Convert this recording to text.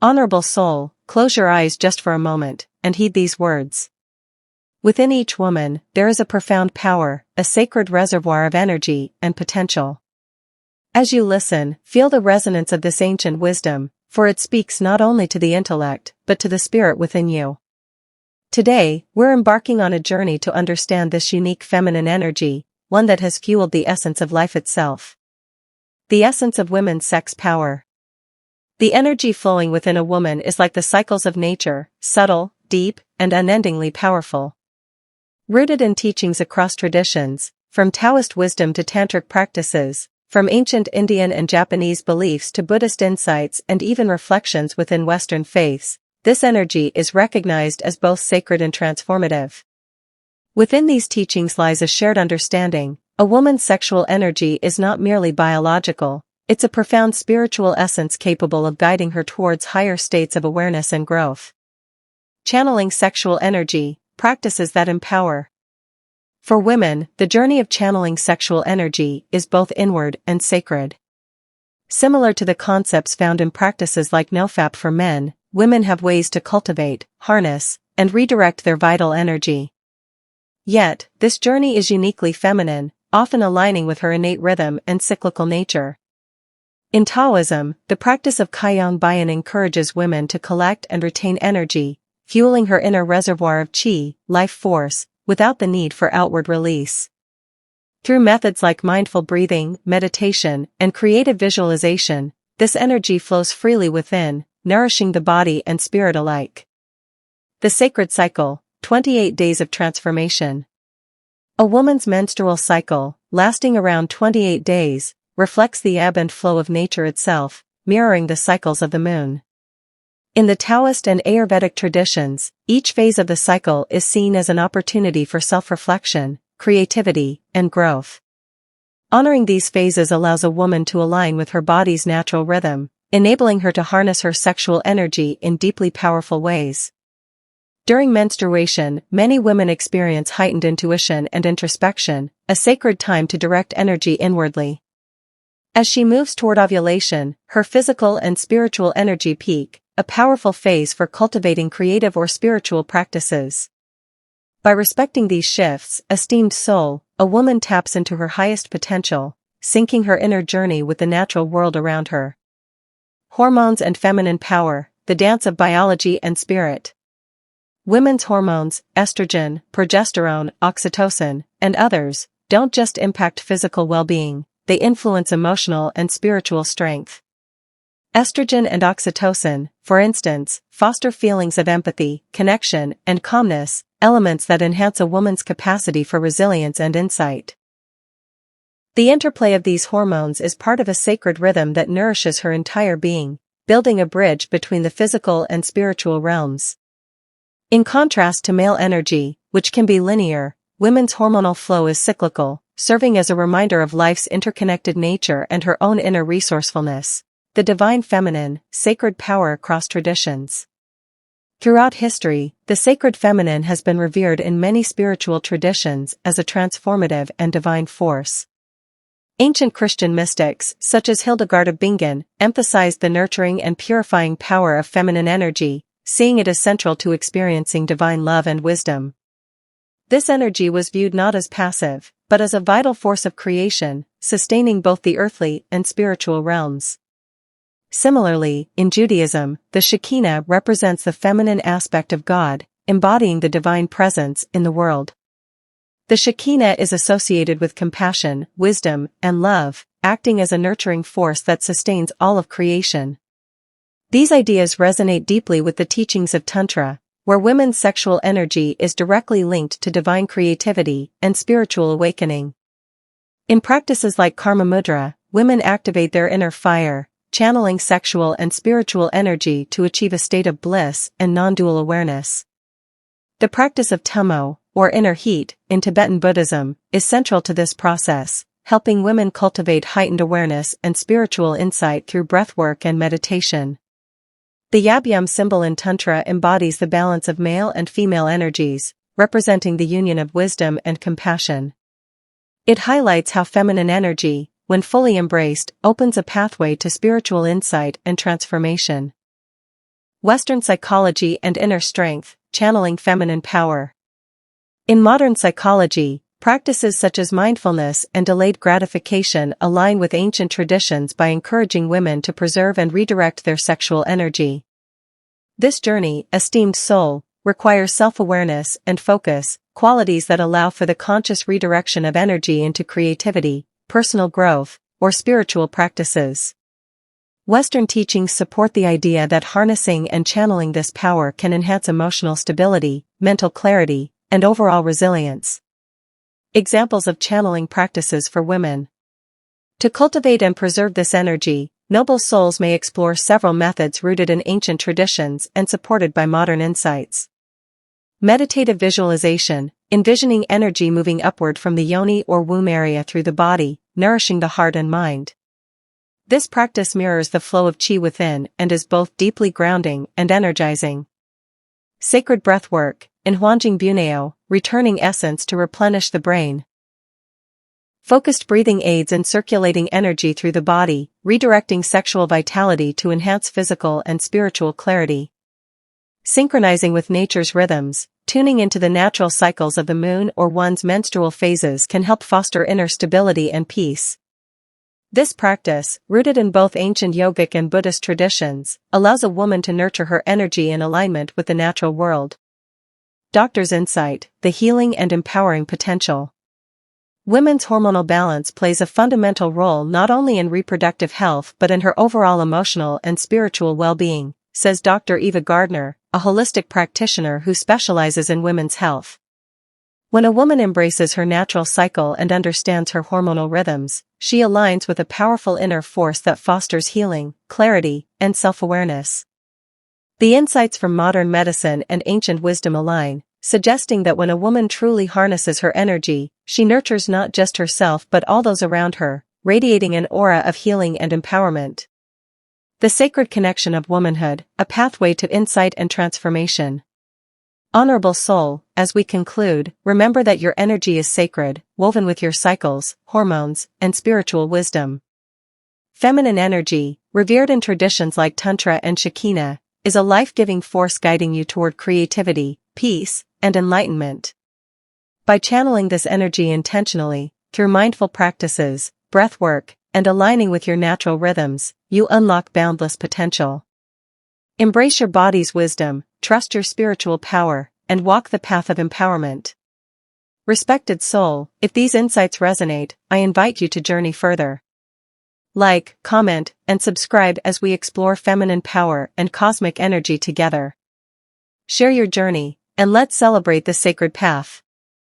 Honorable soul, close your eyes just for a moment, and heed these words. Within each woman, there is a profound power, a sacred reservoir of energy and potential. As you listen, feel the resonance of this ancient wisdom, for it speaks not only to the intellect, but to the spirit within you. Today, we're embarking on a journey to understand this unique feminine energy, one that has fueled the essence of life itself. The essence of women's sex power. The energy flowing within a woman is like the cycles of nature, subtle, deep, and unendingly powerful. Rooted in teachings across traditions, from Taoist wisdom to Tantric practices, from ancient Indian and Japanese beliefs to Buddhist insights and even reflections within Western faiths, this energy is recognized as both sacred and transformative. Within these teachings lies a shared understanding: a woman's sexual energy is not merely biological, it's a profound spiritual essence capable of guiding her towards higher states of awareness and growth. Channeling sexual energy, practices that empower. For women, the journey of channeling sexual energy is both inward and sacred. Similar to the concepts found in practices like NoFap for men, women have ways to cultivate, harness, and redirect their vital energy. Yet, this journey is uniquely feminine, often aligning with her innate rhythm and cyclical nature. In Taoism, the practice of Kaiyang Bayan encourages women to collect and retain energy, fueling her inner reservoir of qi, life force, without the need for outward release. Through methods like mindful breathing, meditation, and creative visualization, this energy flows freely within, nourishing the body and spirit alike. The sacred cycle, 28 days of transformation. A woman's menstrual cycle, lasting around 28 days, reflects the ebb and flow of nature itself, mirroring the cycles of the moon. In the Taoist and Ayurvedic traditions, each phase of the cycle is seen as an opportunity for self-reflection, creativity, and growth. Honoring these phases allows a woman to align with her body's natural rhythm, enabling her to harness her sexual energy in deeply powerful ways. During menstruation, many women experience heightened intuition and introspection, a sacred time to direct energy inwardly. As she moves toward ovulation, her physical and spiritual energy peak, a powerful phase for cultivating creative or spiritual practices. By respecting these shifts, esteemed soul, a woman taps into her highest potential, syncing her inner journey with the natural world around her. Hormones and feminine power, the dance of biology and spirit. Women's hormones, estrogen, progesterone, oxytocin, and others, don't just impact physical well-being, they influence emotional and spiritual strength. Estrogen and oxytocin, for instance, foster feelings of empathy, connection, and calmness, elements that enhance a woman's capacity for resilience and insight. The interplay of these hormones is part of a sacred rhythm that nourishes her entire being, building a bridge between the physical and spiritual realms. In contrast to male energy, which can be linear, women's hormonal flow is cyclical, serving as a reminder of life's interconnected nature and her own inner resourcefulness. The divine feminine, sacred power across traditions. Throughout history, the sacred feminine has been revered in many spiritual traditions as a transformative and divine force. Ancient Christian mystics, such as Hildegard of Bingen, emphasized the nurturing and purifying power of feminine energy, seeing it as central to experiencing divine love and wisdom. This energy was viewed not as passive, but as a vital force of creation, sustaining both the earthly and spiritual realms. Similarly, in Judaism, the Shekinah represents the feminine aspect of God, embodying the divine presence in the world. The Shekinah is associated with compassion, wisdom, and love, acting as a nurturing force that sustains all of creation. These ideas resonate deeply with the teachings of Tantra, where women's sexual energy is directly linked to divine creativity and spiritual awakening. In practices like Karma Mudra, women activate their inner fire, channeling sexual and spiritual energy to achieve a state of bliss and non-dual awareness. The practice of Tummo, or inner heat, in Tibetan Buddhism, is central to this process, helping women cultivate heightened awareness and spiritual insight through breathwork and meditation. The Yabyum symbol in Tantra embodies the balance of male and female energies, representing the union of wisdom and compassion. It highlights how feminine energy, when fully embraced, opens a pathway to spiritual insight and transformation. Western psychology and inner strength, channeling feminine power. In modern psychology, practices such as mindfulness and delayed gratification align with ancient traditions by encouraging women to preserve and redirect their sexual energy. This journey, esteemed soul, requires self-awareness and focus, qualities that allow for the conscious redirection of energy into creativity, personal growth, or spiritual practices. Western teachings support the idea that harnessing and channeling this power can enhance emotional stability, mental clarity, and overall resilience. Examples of channeling practices for women. To cultivate and preserve this energy, noble souls may explore several methods rooted in ancient traditions and supported by modern insights. Meditative visualization, envisioning energy moving upward from the yoni or womb area through the body, nourishing the heart and mind. This practice mirrors the flow of qi within and is both deeply grounding and energizing. Sacred breathwork, enhuanjing buneo, returning essence to replenish the brain. Focused breathing aids in circulating energy through the body, redirecting sexual vitality to enhance physical and spiritual clarity. Synchronizing with nature's rhythms, tuning into the natural cycles of the moon or one's menstrual phases can help foster inner stability and peace. This practice, rooted in both ancient yogic and Buddhist traditions, allows a woman to nurture her energy in alignment with the natural world. Doctor's insight, the healing and empowering potential. Women's hormonal balance plays a fundamental role not only in reproductive health but in her overall emotional and spiritual well-being, says Dr. Eva Gardner, a holistic practitioner who specializes in women's health. When a woman embraces her natural cycle and understands her hormonal rhythms, she aligns with a powerful inner force that fosters healing, clarity, and self-awareness. The insights from modern medicine and ancient wisdom align, suggesting that when a woman truly harnesses her energy, she nurtures not just herself but all those around her, radiating an aura of healing and empowerment. The sacred connection of womanhood, a pathway to insight and transformation. Honorable soul, as we conclude, remember that your energy is sacred, woven with your cycles, hormones, and spiritual wisdom. Feminine energy, revered in traditions like Tantra and Shekinah, is a life-giving force guiding you toward creativity, peace, and enlightenment. By channeling this energy intentionally, through mindful practices, breathwork, and aligning with your natural rhythms, you unlock boundless potential. Embrace your body's wisdom, trust your spiritual power, and walk the path of empowerment. Respected soul, if these insights resonate, I invite you to journey further. Like, comment, and subscribe as we explore feminine power and cosmic energy together. Share your journey, and let's celebrate this sacred path.